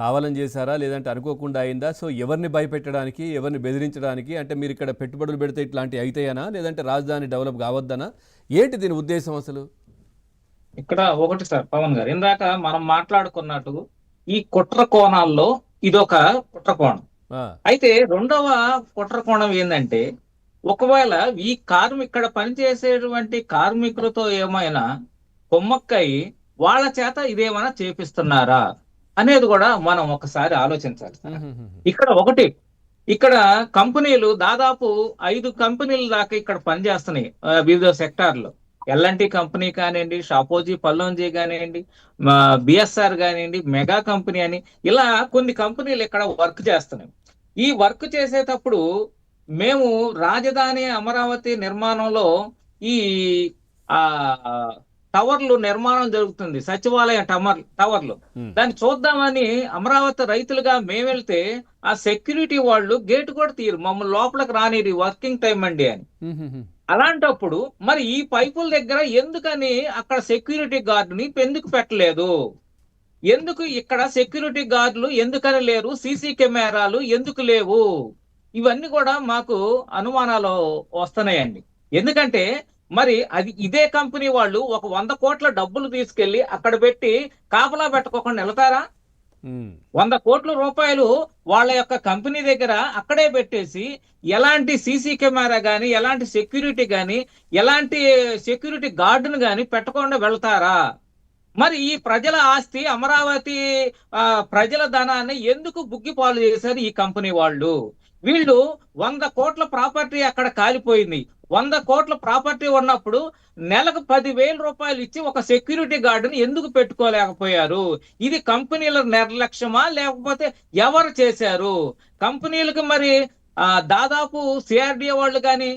కావాలని చేశారా లేదంటే అనుకోకుండా అయిందా? సో ఎవరిని భయపెట్టడానికి, ఎవరిని బెదిరించడానికి? అంటే మీరు ఇక్కడ పెట్టుబడులు పెడితే ఇట్లాంటివి అయితాయనా, లేదంటే రాజధాని డెవలప్ కావద్దనా? ఏంటి దీని ఉద్దేశం అసలు? ఇక్కడ ఒకటి సార్ పవన్ గారు, ఇందాక మనం మాట్లాడుకున్నట్టు ఈ కుట్ర కోణాల్లో ఇదొక కుట్ర కోణం. ఆ, అయితే రెండవ కుట్ర కోణం ఏంటంటే, ఒకవేళ ఈ ఇక్కడ పనిచేసేటువంటి కార్మికులతో ఏమైనా కొమ్మక్కయి వాళ్ళ చేత ఇదేమైనా చేపిస్తున్నారా అనేది కూడా మనం ఒకసారి ఆలోచించాలి సార్. ఇక్కడ ఒకటి, ఇక్కడ కంపెనీలు దాదాపు 5 కంపెనీల దాకా ఇక్కడ పనిచేస్తున్నాయి వివిధ సెక్టార్లో. ఎల్ఎన్టీ కంపెనీ కానివ్వండి, షాపోజీ పల్లోంజీ కానివ్వండి, బిఎస్ఆర్ కానివ్వండి, మెగా కంపెనీ అని ఇలా కొన్ని కంపెనీలు ఇక్కడ వర్క్ చేస్తున్నాయి. ఈ వర్క్ చేసేటప్పుడు మేము రాజధాని అమరావతి నిర్మాణంలో ఈ ఆ టవర్లు నిర్మాణం జరుగుతుంది, సచివాలయం టవర్లు. దాన్ని చూద్దామని అమరావతి రైతులుగా మేము వెళ్తే ఆ సెక్యూరిటీ వాళ్ళు గేట్ కూడా తీరు, మమ్మల్ని లోపలికి రానిది, వర్కింగ్ టైం అండి అని. అలాంటప్పుడు మరి ఈ పైపుల దగ్గర ఎందుకని అక్కడ సెక్యూరిటీ గార్డుని ఎందుకు పెట్టలేదు? ఎందుకు ఇక్కడ సెక్యూరిటీ గార్డులు ఎందుకని లేరు? సీసీ కెమెరాలు ఎందుకు లేవు? ఇవన్నీ కూడా మాకు అనుమానాలు వస్తున్నాయండి. ఎందుకంటే మరి అది ఇదే కంపెనీ వాళ్ళు ఒక 100 కోట్ల డబ్బులు తీసుకెళ్లి అక్కడ పెట్టి కాపలా పెట్టుకోకుండా వెళ్తారా? 100 కోట్ల రూపాయలు వాళ్ళ యొక్క కంపెనీ దగ్గర అక్కడే పెట్టేసి ఎలాంటి సీసీ కెమెరా గాని, ఎలాంటి సెక్యూరిటీ గాని, ఎలాంటి సెక్యూరిటీ గార్డును గాని పెట్టకుండా వెళ్తారా? మరి ఈ ప్రజల ఆస్తి, అమరావతి ప్రజల ధనాన్ని ఎందుకు బుగ్గిపాలు చేశారు ఈ కంపెనీ వాళ్ళు? వీళ్ళు 100 కోట్ల ప్రాపర్టీ అక్కడ కాలిపోయింది. 100 కోట్ల ప్రాపర్టీ ఉన్నప్పుడు నెలకు 10,000 రూపాయలు ఇచ్చి ఒక సెక్యూరిటీ గార్డుని ఎందుకు పెట్టుకోలేకపోయారు? ఇది కంపెనీల నిర్లక్ష్యమా లేకపోతే ఎవరు చేశారు? కంపెనీలకు మరి దాదాపు సిఆర్డిఏ వాళ్ళు కానీ,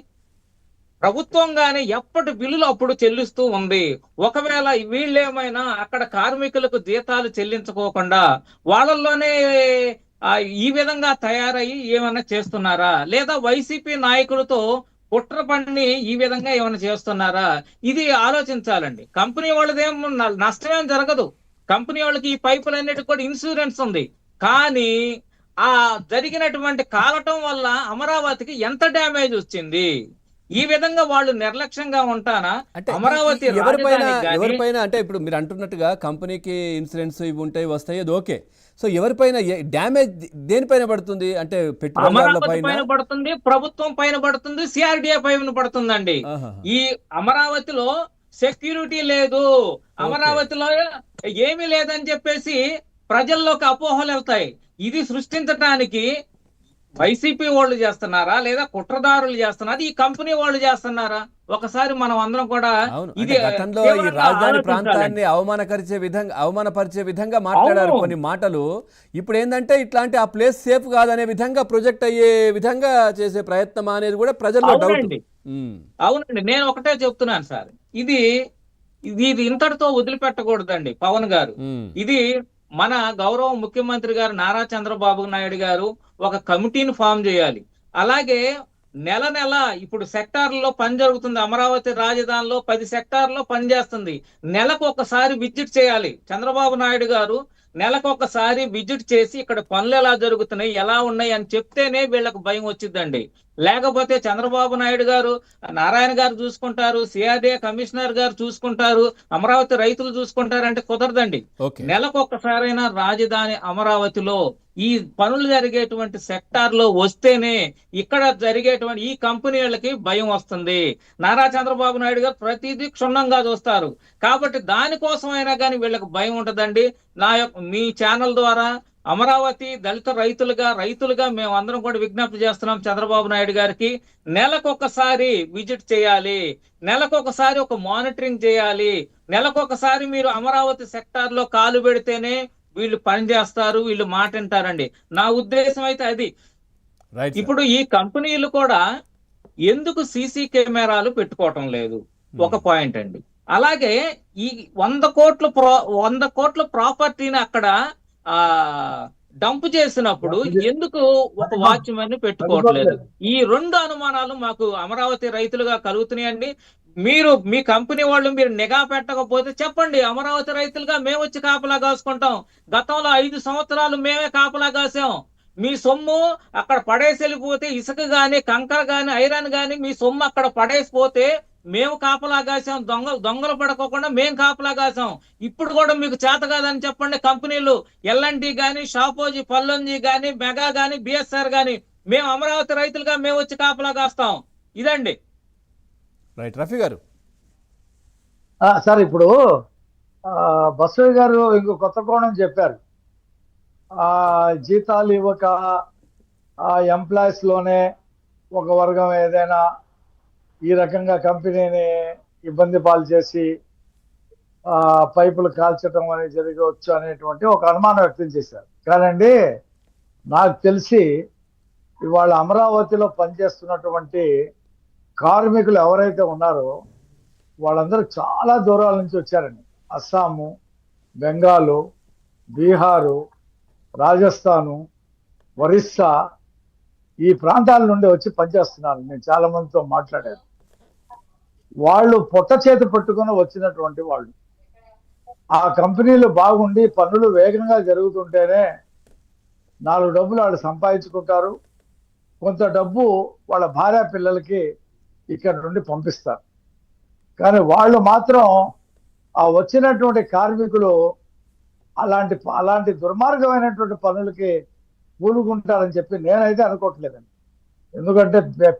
ప్రభుత్వం గాని ఎప్పటి బిల్లులు అప్పుడు చెల్లిస్తూ ఉంది. ఒకవేళ వీళ్ళేమైనా అక్కడ కార్మికులకు జీతాలు చెల్లించుకోకుండా వాళ్ళల్లోనే ఈ విధంగా తయారయ్యి ఏమైనా చేస్తున్నారా? లేదా వైసీపీ నాయకులతో కుట్ర పని ఈ విధంగా ఏమైనా చేస్తున్నారా? ఇది ఆలోచించాలండి. కంపెనీ వాళ్ళదేం నష్టమేం జరగదు. కంపెనీ వాళ్ళకి ఈ పైపులన్నిటికి కూడా ఇన్సూరెన్స్ ఉంది. కానీ ఆ జరిగినటువంటి కాలటం వల్ల అమరావతికి ఎంత డ్యామేజ్ వచ్చింది? ఈ విధంగా వాళ్ళు నిర్లక్ష్యంగా ఉంటానా? అంటే అమరావతి ఎవరిపైన అంటే ఇప్పుడు మీరు అంటున్నట్టుగా కంపెనీకి ఇన్సూరెన్స్ ఇవి ఉంటాయి, వస్తాయి, అది ఓకే. సో ఎవరిపైన డ్యామేజ్ దేనిపైన పడుతుంది? అంటే అమరావతి పైన పడుతుంది, ప్రభుత్వం పైన పడుతుంది, సిఆర్డిఏ పైన పడుతుందండి. ఈ అమరావతిలో సెక్యూరిటీ లేదు, అమరావతిలో ఏమీ లేదని చెప్పేసి ప్రజల్లోకి అపోహలు వెళ్తాయి. ఇది సృష్టించడానికి వైసీపీ వాళ్ళు చేస్తున్నారా లేదా కుట్రదారులు చేస్తున్నారా, ఈ కంపెనీ వాళ్ళు చేస్తున్నారా? ఒకసారి మనం అందరం కూడా ఇది గతంలో ఈ రాజధాని ప్రాంతాన్ని అవమానపరిచే విధంగా మాట్లాడారు కొన్ని మాటలు. ఇప్పుడు ఏంటంటే ఇట్లాంటి ఆ ప్లేస్ సేఫ్ కాదనే విధంగా ప్రొజెక్ట్ అయ్యే విధంగా చేసే ప్రయత్నం అనేది కూడా ప్రజల్లో డౌట్. అవునండి, నేను ఒకటే చెప్తున్నాను సార్, ఇది ఇంతటితో వదిలిపెట్టకూడదండి పవన్ గారు. ఇది మన గౌరవ ముఖ్యమంత్రి గారు నారా చంద్రబాబు నాయుడు గారు ఒక కమిటీని ఫామ్ చేయాలి. అలాగే నెల నెల ఇప్పుడు సెక్టార్లలో పని జరుగుతుంది. అమరావతి రాజధానిలో 10 సెక్టార్లో పని చేస్తుంది. నెలకు ఒకసారి విజిట్ చేయాలి చంద్రబాబు నాయుడు గారు. నెలకు ఒకసారి విజిట్ చేసి ఇక్కడ పనులు ఎలా జరుగుతున్నాయి, ఎలా ఉన్నాయి అని చెప్తేనే వీళ్ళకు భయం వచ్చిందండి. లేకపోతే చంద్రబాబు నాయుడు గారు, నారాయణ గారు చూసుకుంటారు, సిఆర్డీఏ కమిషనర్ గారు చూసుకుంటారు, అమరావతి రైతులు చూసుకుంటారంటే కుదరదండి. నెలకు ఒక్కసారైనా రాజధాని అమరావతిలో ఈ పనులు జరిగేటువంటి సెక్టార్ లో వస్తేనే ఇక్కడ జరిగేటువంటి ఈ కంపెనీలకి భయం వస్తుంది. నారా చంద్రబాబు నాయుడు గారు ప్రతిదీ క్షుణ్ణంగా చూస్తారు. కాబట్టి దానికోసమైనా కానీ వీళ్ళకి భయం ఉంటదండి. మీ ఛానల్ ద్వారా అమరావతి దళిత రైతులుగా మేము అందరం కూడా విజ్ఞప్తి చేస్తున్నాం చంద్రబాబు నాయుడు గారికి. నెలకొకసారి విజిట్ చేయాలి, నెలకొకసారి ఒక మానిటరింగ్ చేయాలి, నెలకొకసారి మీరు అమరావతి సెక్టార్ లో కాలు పెడితేనే వీళ్ళు పని చేస్తారు, వీళ్ళు మాట వింటారండి. నా ఉద్దేశం అయితే అది. ఇప్పుడు ఈ కంపెనీలు కూడా ఎందుకు సీసీ కెమెరాలు పెట్టుకోవటం లేదు ఒక పాయింట్ అండి. అలాగే ఈ 100 కోట్ల ప్రాపర్టీని అక్కడ డంప్ చేసినప్పుడు ఎందుకు ఒక వాచ్మెన్ పెట్టుకోవట్లేదు? ఈ రెండు అనుమానాలు మాకు అమరావతి రైతులుగా కలుగుతున్నాయండి. మీరు మీ కంపెనీ వాళ్ళు మీరు నిఘా పెట్టకపోతే చెప్పండి, అమరావతి రైతులుగా మేము వచ్చి కాపలా కాసుకుంటాం. గతంలో 5 సంవత్సరాలు మేమే కాపలా కాసాం. మీ సొమ్ము అక్కడ పడేసి వెళ్ళిపోతే, ఇసుక గాని కంకర గాని ఐరన్ గాని మీ సొమ్ము అక్కడ పడేసిపోతే మేము కాపలా కాసాం. దొంగలు పడకోకుండా మేము కాపలా కాసాం. ఇప్పుడు కూడా మీకు చేత కాదని చెప్పండి. కంపెనీలు ఎల్ఎన్టీ గాని, షాపోజీ పల్లొంజీ గాని, మెగా గాని, బిఎస్ఆర్ గాని మేము అమరావతి రైతులుగా మేము వచ్చి కాపలా కాస్తాం. ఇదండి. రైట్, రఫీ గారు. సార్ ఇప్పుడు బసవయ్య గారు ఇంకో కొత్త కోణం చెప్పారు. జీతాలు ఇవ్వక ఎంప్లాయీస్ లోనే ఒక వర్గం ఏదైనా ఈ రకంగా కంపెనీని ఇబ్బంది పాలు చేసి పైపులు కాల్చడం అనేది జరగవచ్చు అనేటువంటి ఒక అనుమానం వ్యక్తం చేశారు. కానండి, నాకు తెలిసి ఇవాళ అమరావతిలో పనిచేస్తున్నటువంటి కార్మికులు ఎవరైతే ఉన్నారో వాళ్ళందరూ చాలా దూరాల నుంచి వచ్చారండి. అస్సాము, బెంగాలు, బీహారు, రాజస్థాను, ఒరిస్సా ఈ ప్రాంతాల నుండి వచ్చి పనిచేస్తున్నారు. నేను చాలా మందితో మాట్లాడాను. వాళ్ళు పొట్ట చేతి పట్టుకొని వచ్చినటువంటి వాళ్ళు. ఆ కంపెనీలు బాగుండి పనులు వేగంగా జరుగుతుంటేనే 4 డబ్బులు వాళ్ళు సంపాదించుకుంటారు. కొంత డబ్బు వాళ్ళ భార్య పిల్లలకి ఇక్కడ నుండి పంపిస్తారు. కానీ వాళ్ళు మాత్రం ఆ వచ్చినటువంటి కార్మికులు అలాంటి దుర్మార్గమైనటువంటి పనులకి పూనుకుంటారని చెప్పి నేనైతే అనుకోవట్లేదండి. ఎందుకంటే